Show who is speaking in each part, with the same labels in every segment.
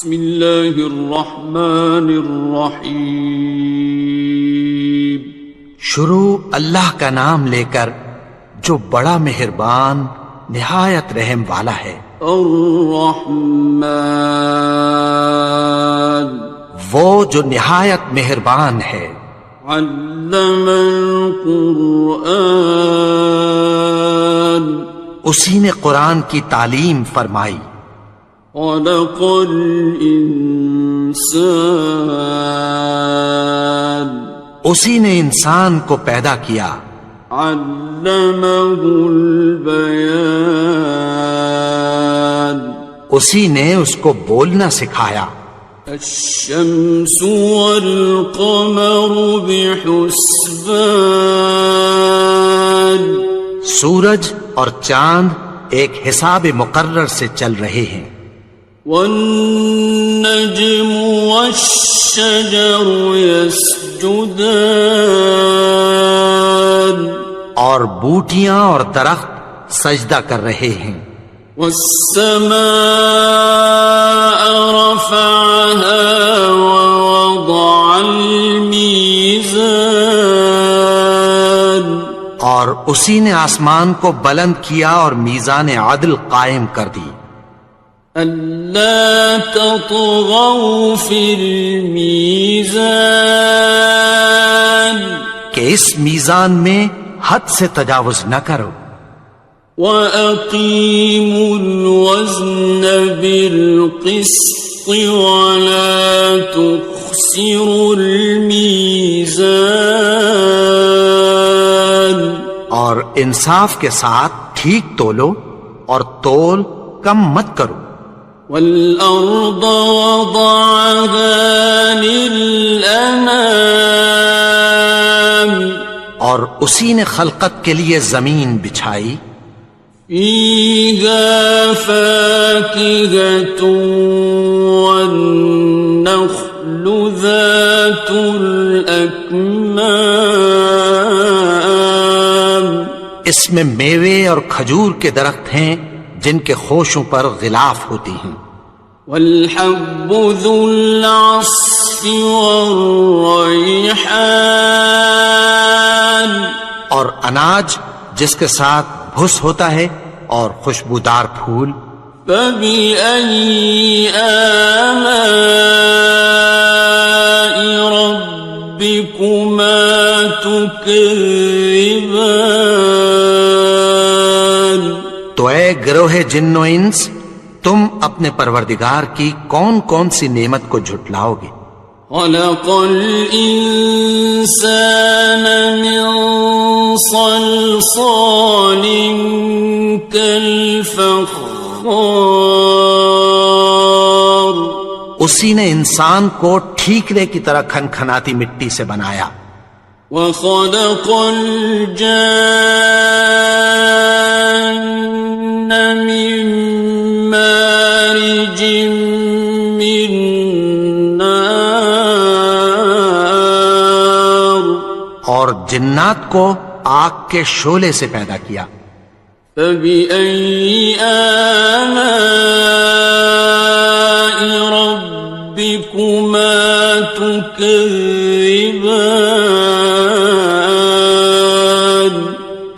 Speaker 1: بسم اللہ الرحمن الرحیم.
Speaker 2: شروع اللہ کا نام لے کر جو بڑا مہربان نہایت رحم والا ہے.
Speaker 1: الرحمن
Speaker 2: وہ جو نہایت مہربان ہے.
Speaker 1: علم القرآن
Speaker 2: اسی نے قرآن کی تعلیم فرمائی.
Speaker 1: خلق الانسان
Speaker 2: اسی نے انسان کو پیدا کیا.
Speaker 1: علمہ البیان
Speaker 2: اسی نے اس کو بولنا سکھایا.
Speaker 1: الشمس والقمر بحسبان
Speaker 2: سورج اور چاند ایک حساب مقرر سے چل رہے ہیں.
Speaker 1: والنجم والشجر يسجدان
Speaker 2: اور بوٹیاں اور درخت سجدہ کر رہے ہیں.
Speaker 1: والسماء رفعها ووضع الميزان
Speaker 2: اور اسی نے آسمان کو بلند کیا اور میزان عدل قائم کر دی.
Speaker 1: ألا تطغوا في الميزان
Speaker 2: کہ اس میزان میں حد سے تجاوز نہ کرو.
Speaker 1: وَأَقِيمُوا الْوَزْنَ بِالْقِسْطِ وَلَا تُخْسِرُوا الْمِيزَانَ
Speaker 2: اور انصاف کے ساتھ ٹھیک تولو اور تول کم مت کرو.
Speaker 1: وَالْأَرْضَ وَضَعَهَا لِلْأَنَامِ
Speaker 2: اور اسی نے خلقت کے لیے زمین بچھائی.
Speaker 1: فِيهَا فَاكِهَةٌ وَالنَّخْلُ ذَاتُ الْأَكْمَامِ
Speaker 2: اس میں میوے اور کھجور کے درخت ہیں جن کے خوشوں پر غلاف ہوتی ہیں.
Speaker 1: وَالْحَبُّ ذُو الْعَصْفِ وَالرَّيْحَانِ
Speaker 2: اور اناج جس کے ساتھ بھس ہوتا ہے اور خوشبودار پھول.
Speaker 1: فَبِأَيِّ آلَاءِ رَبِّكُمَا تُكَذِّبَانِ
Speaker 2: تو اے گروہ جن و انس تم اپنے پروردگار کی کون کون سی نعمت کو جھٹلاؤ گے.
Speaker 1: خَلَقَ الْإِنسَانَ مِنْ صَلْصَالٍ كَالْفَخَّارِ
Speaker 2: اسی نے انسان کو ٹھیکرے کی طرح کھنکھناتی مٹی سے بنایا.
Speaker 1: وَخَلَقَ الْجَانَّ مِن مَّارِجٍ مِّن نَّارٍ
Speaker 2: اور جنات کو آگ کے شعلے سے پیدا کیا.
Speaker 1: فَبِأَيِّ آلَاءِ رَبِّكُمَا تُكَذِّبَانِ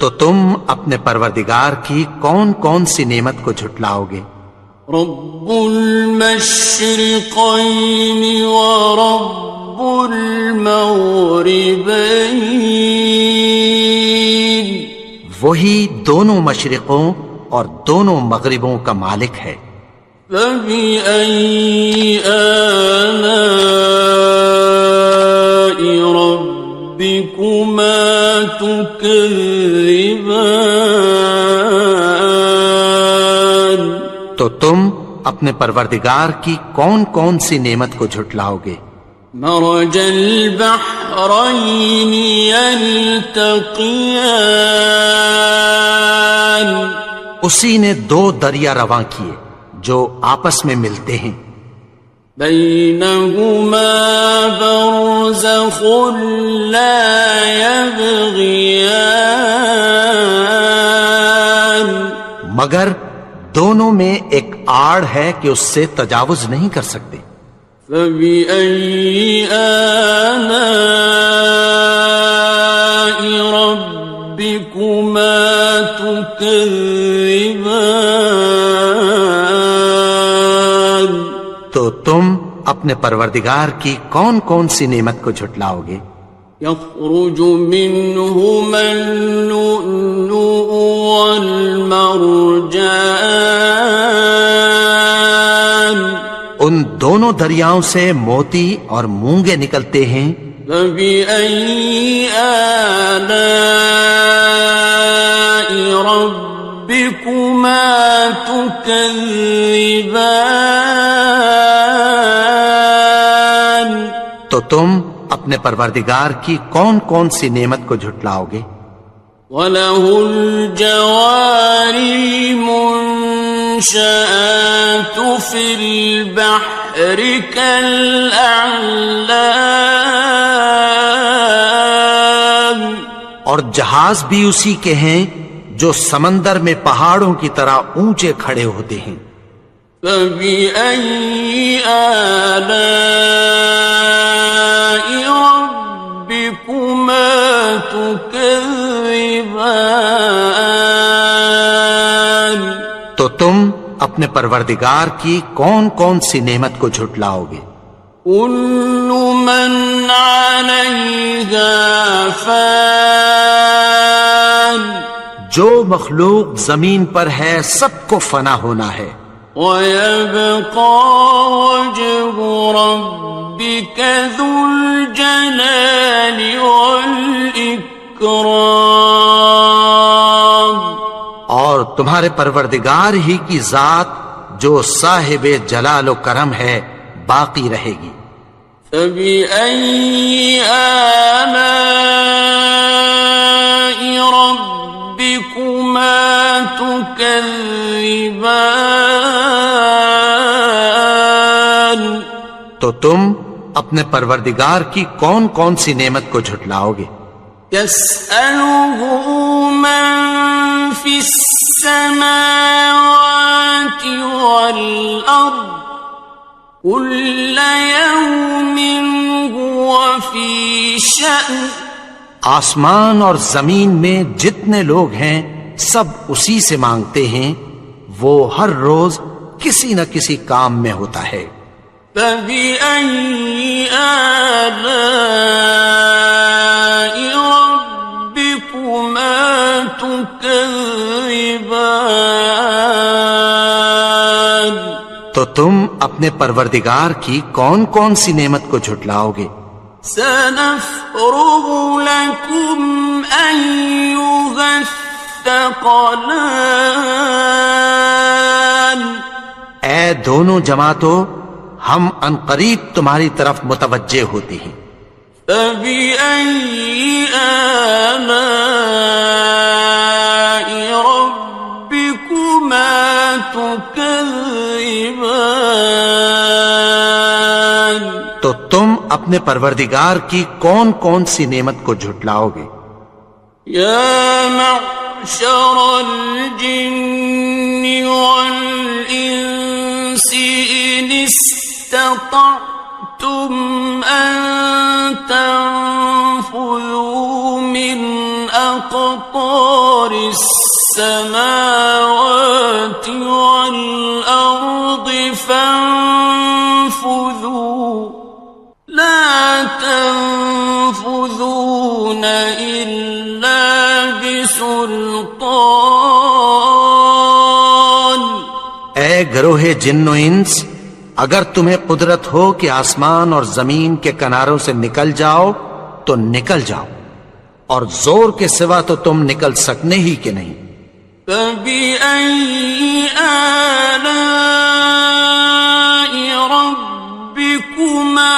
Speaker 2: تو تم اپنے پروردگار کی کون کون سی نعمت کو جھٹلاؤ گے.
Speaker 1: رب المشرقین ورب المغربین
Speaker 2: وہی دونوں مشرقوں اور دونوں مغربوں کا مالک ہے.
Speaker 1: فَبِأَيِّ آلَاءِ رَبِّكُمَا تُكَذِّبَانِ
Speaker 2: تو تم اپنے پروردگار کی کون کون سی نعمت کو جھٹلاؤ گے.
Speaker 1: مرج البحرین یلتقیان
Speaker 2: اسی نے دو دریا رواں کیے جو آپس میں ملتے ہیں.
Speaker 1: بینہما برزخ لا یبغیان
Speaker 2: مگر دونوں میں ایک آڑ ہے کہ اس سے تجاوز نہیں کر سکتے۔
Speaker 1: فبأي آلاء ربكما تكذبان؟
Speaker 2: تو تم اپنے پروردگار کی کون کون سی نعمت کو جھٹلاؤ گے؟
Speaker 1: يخرج منهما اللؤلؤ والمرجان،
Speaker 2: ان دونوں دریاؤں سے موتی اور مونگے نکلتے ہیں۔
Speaker 1: فبأي آلاء ربكما تكذبان؟
Speaker 2: تو تم اپنے پروردگار کی کون کون سی نعمت کو جھٹلاؤ گے؟
Speaker 1: وَلَهُ الْجَوَارِ الْمُنشَآتُ فِي الْبَحْرِ كَالْأَعْلَامِ،
Speaker 2: اور جہاز بھی اسی کے ہیں جو سمندر میں پہاڑوں کی طرح اونچے کھڑے ہوتے ہیں۔
Speaker 1: فَبِأَيِّ آلَاءِ رَبِّكُمَا تُكَذِّبَانِ؟
Speaker 2: تو تم اپنے پروردگار کی کون کون سی نعمت کو جھٹلاؤ گے؟
Speaker 1: كُلُّ مَنْ عَلَيْهَا فَانٍ،
Speaker 2: جو مخلوق زمین پر ہے سب کو فنا ہونا ہے۔
Speaker 1: وَيَبْقَى وَجْهُ رَبِّكَ ذُو الْجَلَالِ وَالْإِكْرَامِ،
Speaker 2: اور تمہارے پروردگار ہی کی ذات جو صاحب جلال و کرم ہے باقی رہے گی۔
Speaker 1: فَبِأَيِّ آلَاءِ رَبِّكُمَا تُكَذِّبَانِ؟
Speaker 2: تو تم اپنے پروردگار کی کون کون سی نعمت کو جھٹلاؤ گے؟
Speaker 1: يَسْأَلُهُ مَن فِي السَّمَاوَاتِ وَالْأَرْضِ كُلَّ يَوْمٍ هُوَ فِي شَأْنٍ،
Speaker 2: آسمان اور زمین میں جتنے لوگ ہیں سب اسی سے مانگتے ہیں، وہ ہر روز کسی نہ کسی کام میں ہوتا ہے۔
Speaker 1: فَبِأَيِّ آلَاءِ رَبِّكُمَا تُكَذِّبَانِ؟
Speaker 2: تو تم اپنے پروردگار کی کون کون سی نعمت کو جھٹلاؤ گے؟
Speaker 1: سَنَفْرُغُ لَكُمْ أَيُّهَ الثَّقَلَانِ،
Speaker 2: اے دونوں جماعتوں، ہم عنقریب تمہاری طرف متوجہ ہوتے ہیں۔
Speaker 1: فَبِأَيِّ آلَاءِ رَبِّكُمَا تُكَذِّبَانِ؟
Speaker 2: تو تم اپنے پروردگار کی کون کون سی نعمت کو جھٹلاؤ گے؟
Speaker 1: يَا مَعْشَرَ الْجِنِّ وَالْإِنسِ إِنِ اسْتَطَعْتُمْ أَن تَنفُذُوا مِنْ أَقْطَارِ السَّمَاوَاتِ وَالْأَرْضِ فَانفُذُوا لَا تَنفُذُونَ إِلَّا بِسُلْطَانٍ۔
Speaker 2: اے گروہ جن و انس، اگر تمہیں قدرت ہو کہ آسمان اور زمین کے کناروں سے نکل جاؤ تو نکل جاؤ، اور زور کے سوا تو تم نکل سکنے ہی کہ نہیں۔
Speaker 1: فَبِأَيِّ آلَاءِ رَبِّكُمَا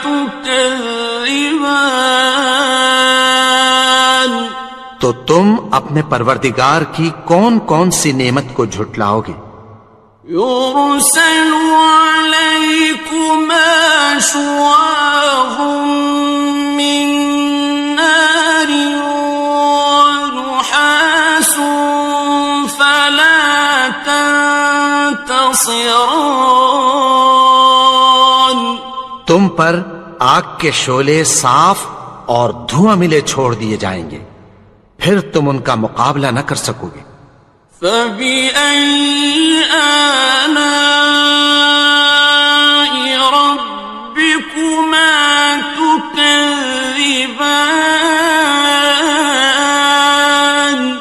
Speaker 1: تُكَذِّبَانِ؟
Speaker 2: تو تم اپنے پروردگار کی کون کون سی نعمت کو جھٹلاؤ گے؟
Speaker 1: يُرْسَلُ عَلَيْكُمَا شُوَاظٌ مِّن نَّارٍ وَنُحَاسٌ فَلَا تَنتَصِرَانِ، ناصران.
Speaker 2: تم پر آگ کے شعلے صاف اور دھواں ملے چھوڑ دیے جائیں گے، پھر تم ان کا مقابلہ نہ کر سکو گے۔
Speaker 1: فَبِأَيِّ آلَاءِ رَبِّكُمَا تُكَذِّبَانِ.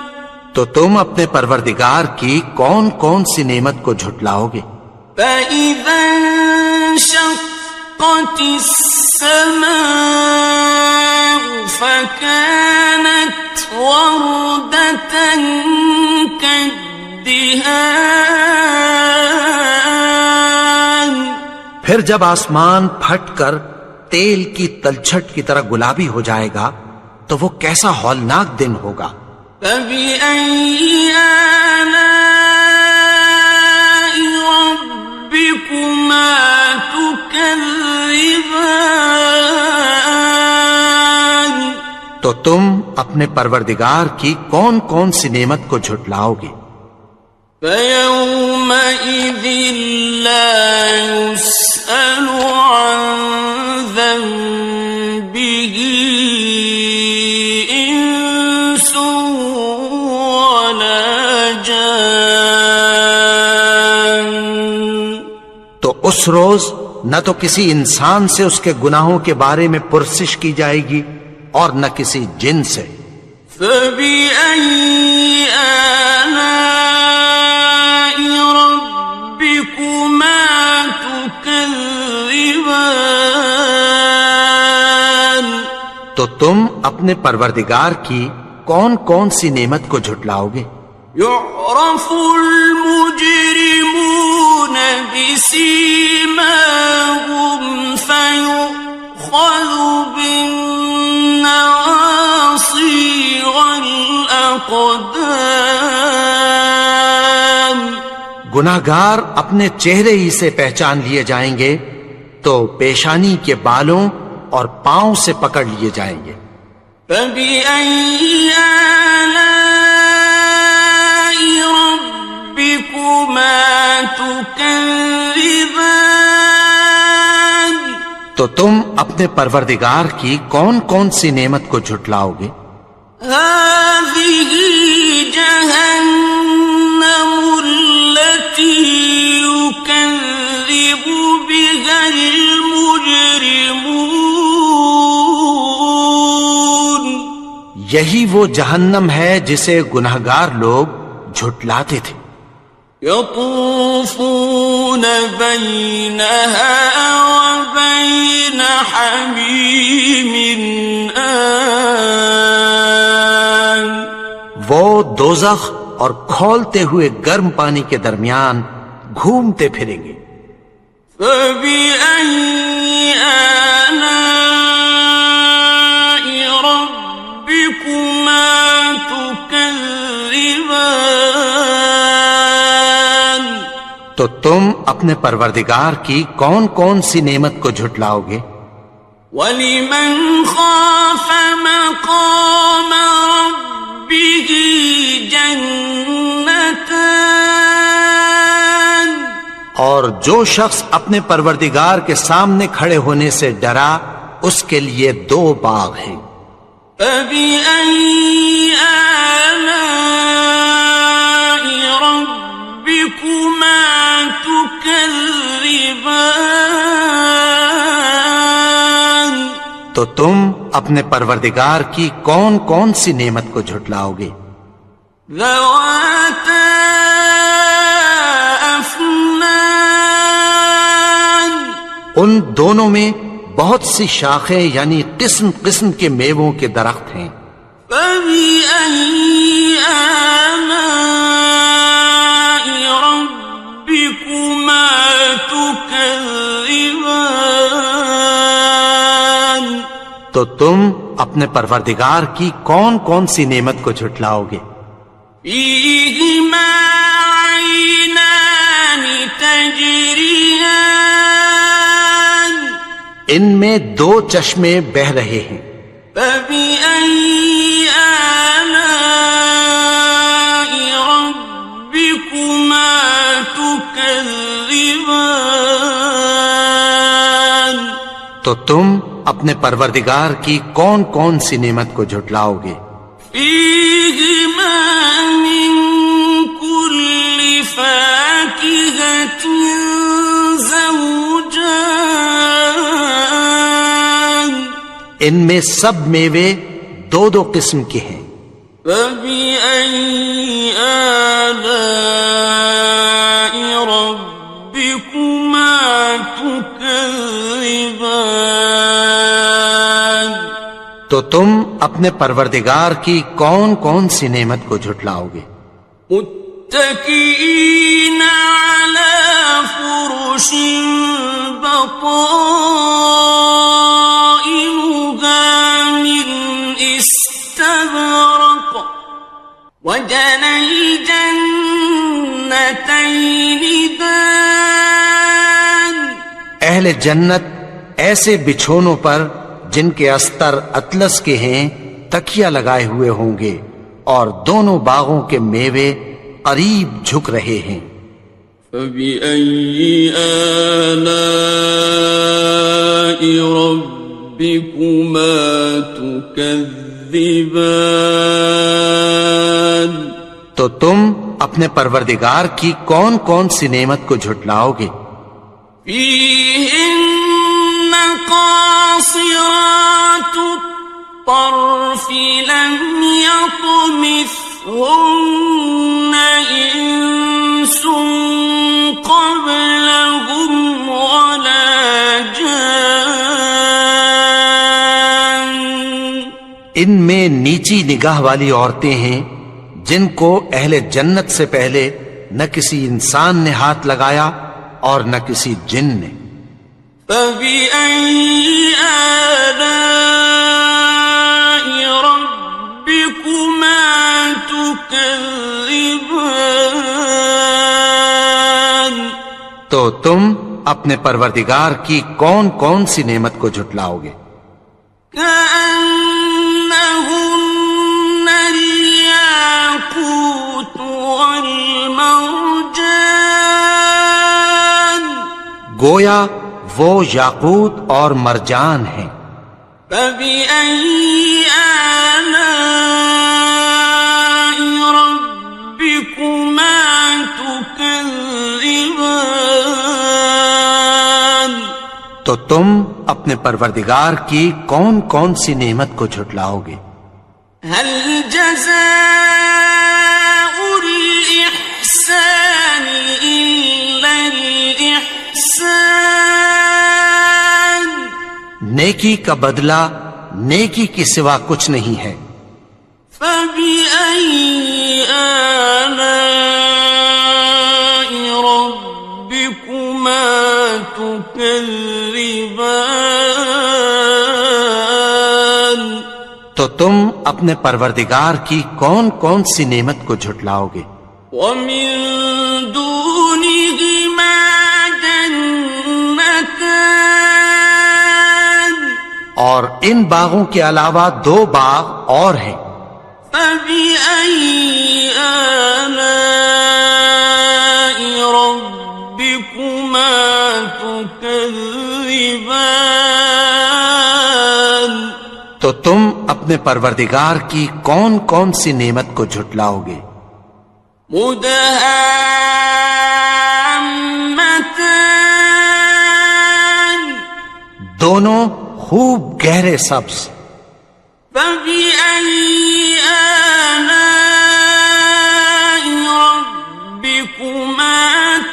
Speaker 2: تو تم اپنے پروردگار کی کون کون سی نعمت کو جھٹلاؤ گے؟
Speaker 1: فَإِذَا انشَقَّتِ السَّمَاءُ فَكَانَتْ وَرْدَةً كَالدِّهَانِ.
Speaker 2: پھر جب آسمان پھٹ کر تیل کی تلچھٹ کی طرح گلابی ہو جائے گا تو وہ کیسا ہولناک دن ہوگا۔
Speaker 1: فَبِأَيِّ آلَاءِ رَبِّكُمَا تُكَذِّبَانِ.
Speaker 2: تو تم اپنے پروردگار کی کون کون سی نعمت کو جھٹلاؤ گے؟
Speaker 1: فَيَوْمَئِذٍ لَا يُسْأَلُ عَنْ ذَنبِهِ إِنسٌ وَلَا جَانٌ.
Speaker 2: تو اس روز نہ تو کسی انسان سے اس کے گناہوں کے بارے میں پرسش کی جائے گی اور نہ کسی جن سے۔
Speaker 1: فَبِأَيِّ آلَاءِ رَبِّكُمَا تُكَذِّبَانِ.
Speaker 2: تو تم اپنے پروردگار کی کون کون سی نعمت کو جھٹلاؤ گے؟
Speaker 1: يُعْرَفُ الْمُجْرِمُونَ بِسِيمَاهُمْ فَيُؤْخَذُ بِالنَّوَاصِي وَالْأَقْدَامِ.
Speaker 2: گناہگار اپنے چہرے ہی سے پہچان لیے جائیں گے تو پیشانی کے بالوں اور پاؤں سے پکڑ لیے جائیں گے۔
Speaker 1: فَبِأَيِّ آلَاءِ رَبِّكُمَا تُكَذِّبَانِ.
Speaker 2: تو تم اپنے پروردگار کی کون کون سی نعمت کو جھٹلاؤ گے؟
Speaker 1: هَذِهِ جَهَنَّمُ الَّتِي يُكَذِّبُ بِهَا الْمُجْرِمُونَ.
Speaker 2: یہی وہ جہنم ہے جسے گناہگار لوگ جھٹلاتے تھے۔
Speaker 1: يَطُوفُونَ بَيْنَهَا وَبَيْنَ حَمِيمٍ آنٍ.
Speaker 2: وہ دوزخ اور کھولتے ہوئے گرم پانی کے درمیان گھومتے پھریں گے۔
Speaker 1: فَبِأَيِّ آلَاءِ رَبِّكُمَا تُكَذِّبَانِ.
Speaker 2: تو تم اپنے پروردگار کی کون کون سی نعمت کو جھٹلاؤ گے؟
Speaker 1: وَلِمَنْ خَافَ مَقَامَ رَبِّهِ جَنَّتَانِ.
Speaker 2: اور جو شخص اپنے پروردگار کے سامنے کھڑے ہونے سے ڈرا اس کے لیے 2 باغ ہیں۔
Speaker 1: فَبِأَيِّ آلَاءِ رَبِّكُمَا تُكَذِّبَانِ.
Speaker 2: تو تم اپنے پروردگار کی کون کون سی نعمت کو جھٹلاؤ گے؟
Speaker 1: ذَوَاتَا أَفْنَانٍ.
Speaker 2: ان دونوں میں بہت سی شاخیں یعنی قسم قسم کے میووں کے درخت ہیں۔
Speaker 1: فَبِأَيِّ آلَاءِ رَبِّكُمَا تُكَذِّبَانِ.
Speaker 2: تو تم اپنے پروردگار کی کون کون سی نعمت کو جھٹلاؤ گے؟
Speaker 1: فِيهِمَا عَيْنَانِ تَجْرِيَانِ.
Speaker 2: ان میں 2 چشمے بہ رہے ہیں۔
Speaker 1: فَبِأَيِّ آلَاءِ رَبِّكُمَا تُكَذِّبَانِ.
Speaker 2: تو تم اپنے پروردگار کی کون کون سی نعمت کو جھٹلاؤ گے؟
Speaker 1: فیہما من کل فاکہۃ زوجان،
Speaker 2: ان میں سب میوے دو دو قسم کے ہیں۔
Speaker 1: فبأي آلاء ربكما تكذبان،
Speaker 2: تو تم اپنے پروردگار کی کون کون سی نعمت کو جھٹلاؤ گے؟
Speaker 1: متكئين على فرش بطائنها من استبرق، وجنى الجنتين دان،
Speaker 2: اہل جنت ایسے بچھونوں پر جن کے استر اطلس کے ہیں تکیہ لگائے ہوئے ہوں گے، اور دونوں باغوں کے میوے قریب جھک رہے ہیں۔
Speaker 1: فبأي آلاء ربكما تكذبان،
Speaker 2: تو تم اپنے پروردگار کی کون کون سی نعمت کو جھٹلاؤ گے؟
Speaker 1: فيهن قاصرات الطرف لم يطمثهن إنس قبلهم ولا جان،
Speaker 2: ان میں نیچی نگاہ والی عورتیں ہیں جن کو اہل جنت سے پہلے نہ کسی انسان نے ہاتھ لگایا اور نہ کسی جن نے۔
Speaker 1: فبأي آلاء ربكما تكذبان،
Speaker 2: تو تم اپنے پروردگار کی کون کون سی نعمت کو جھٹلاؤ گے؟
Speaker 1: كأنهن الياقوت والمرجان،
Speaker 2: گویا وہ یاقوت اور مرجان ہیں۔
Speaker 1: فبأي آلاء ربكما تكذبان،
Speaker 2: تو تم اپنے پروردگار کی کون کون سی نعمت کو جھٹلاؤ گے؟
Speaker 1: هل جزاء الإحسان إلا الإحسان،
Speaker 2: نیکی کا بدلہ نیکی کے سوا کچھ نہیں ہے۔
Speaker 1: فبأي آلاء ربكما تكذبان،
Speaker 2: تو تم اپنے پروردگار کی کون کون سی نعمت کو جھٹلاؤ گے؟
Speaker 1: ومن دونهما جنتان،
Speaker 2: اور ان باغوں کے علاوہ دو باغ اور ہیں۔
Speaker 1: فبأي آلاء ربكما تكذبان،
Speaker 2: تو تم اپنے پروردگار کی کون کون سی نعمت کو جھٹلاؤ گے؟
Speaker 1: مدهامتان،
Speaker 2: دونوں خوب گہرے سبز۔
Speaker 1: فبأي آلاء ربكما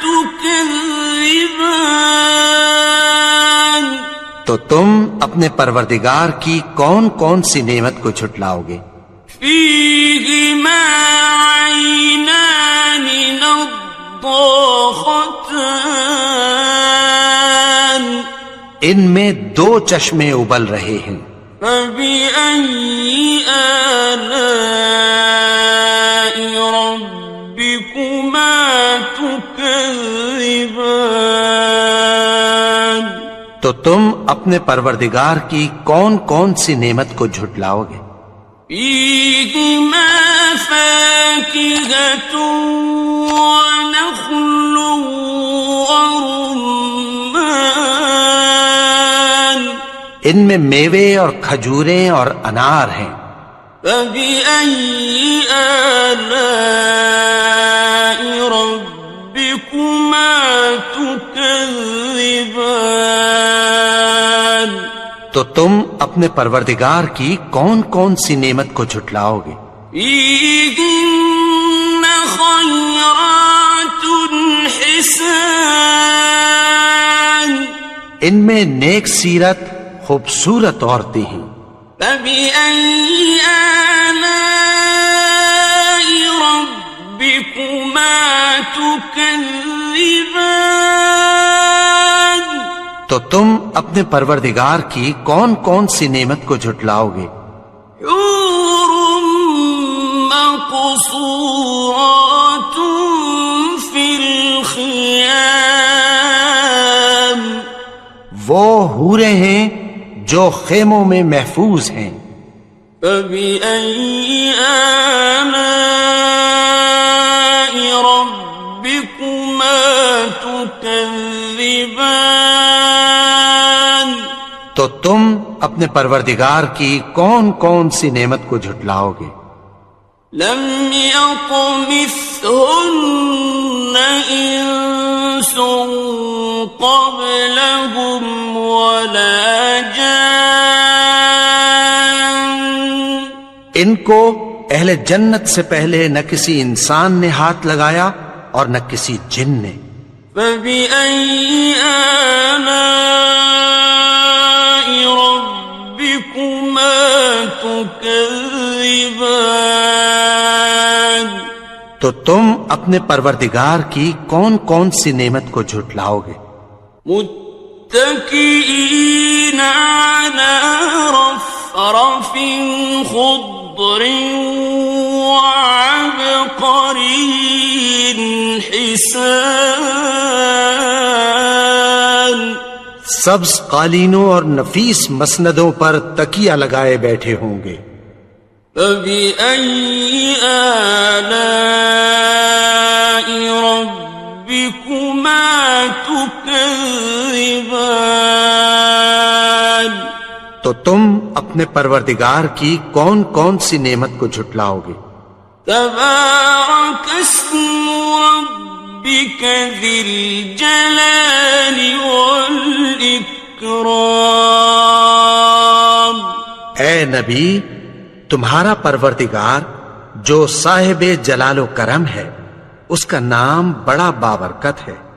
Speaker 1: تكذبان،
Speaker 2: تو تم اپنے پروردگار کی کون کون سی نعمت کو جھٹلاؤ گے؟
Speaker 1: فيهما عينان نضاختان،
Speaker 2: ان میں دو چشمے ابل رہے ہیں۔
Speaker 1: فبأي آلاء ربكما تكذبان،
Speaker 2: تو تم اپنے پروردگار کی کون کون سی نعمت کو جھٹلاؤ گے؟
Speaker 1: فيهما فاكهة ونخل ورمان،
Speaker 2: ان میں میوے اور کھجوریں اور انار ہیں۔
Speaker 1: فبأي آلاء ربكما تكذبان؟
Speaker 2: تو تم اپنے پروردگار کی کون کون سی نعمت کو جھٹلاؤ گے؟
Speaker 1: فيهن خيرات حسان،
Speaker 2: ان میں نیک سیرت خوبصورت عورتیں ہیں۔
Speaker 1: فبأي آلاء ربكما تكذبان؟
Speaker 2: تو تم اپنے پروردگار کی کون کون سی نعمت کو جھٹلاؤ گے؟
Speaker 1: حور مقصورات في الخيام،
Speaker 2: وہ حوریں ہیں جو خیموں میں محفوظ ہیں۔
Speaker 1: فبأي آلاء ربكما تكذبان؟
Speaker 2: تو تم اپنے پروردگار کی کون کون سی نعمت کو جھٹلاؤ گے؟
Speaker 1: لم يطمثهن إنس قبلهم ولا جان،
Speaker 2: ان کو اہل جنت سے پہلے نہ کسی انسان نے ہاتھ لگایا اور نہ کسی جن نے۔
Speaker 1: فبأي آلاء ربكما تكذبان؟
Speaker 2: تو تم اپنے پروردگار کی کون کون سی نعمت کو جھٹلاؤ گے؟
Speaker 1: متكئين على رفرف خضر وعبقري حسان،
Speaker 2: سبز قالینوں اور نفیس مسندوں پر تکیہ لگائے بیٹھے ہوں گے۔
Speaker 1: فبأي آلاء ربكما تكذبان؟
Speaker 2: تو تم اپنے پروردگار کی کون کون سی نعمت کو جھٹلاؤ گے؟
Speaker 1: تبارك اسم ربك ذي الجلال والإكرام۔
Speaker 2: اے نبی، تمہارا پروردگار جو صاحب جلال و کرم ہے، اس کا نام بڑا بابرکت ہے۔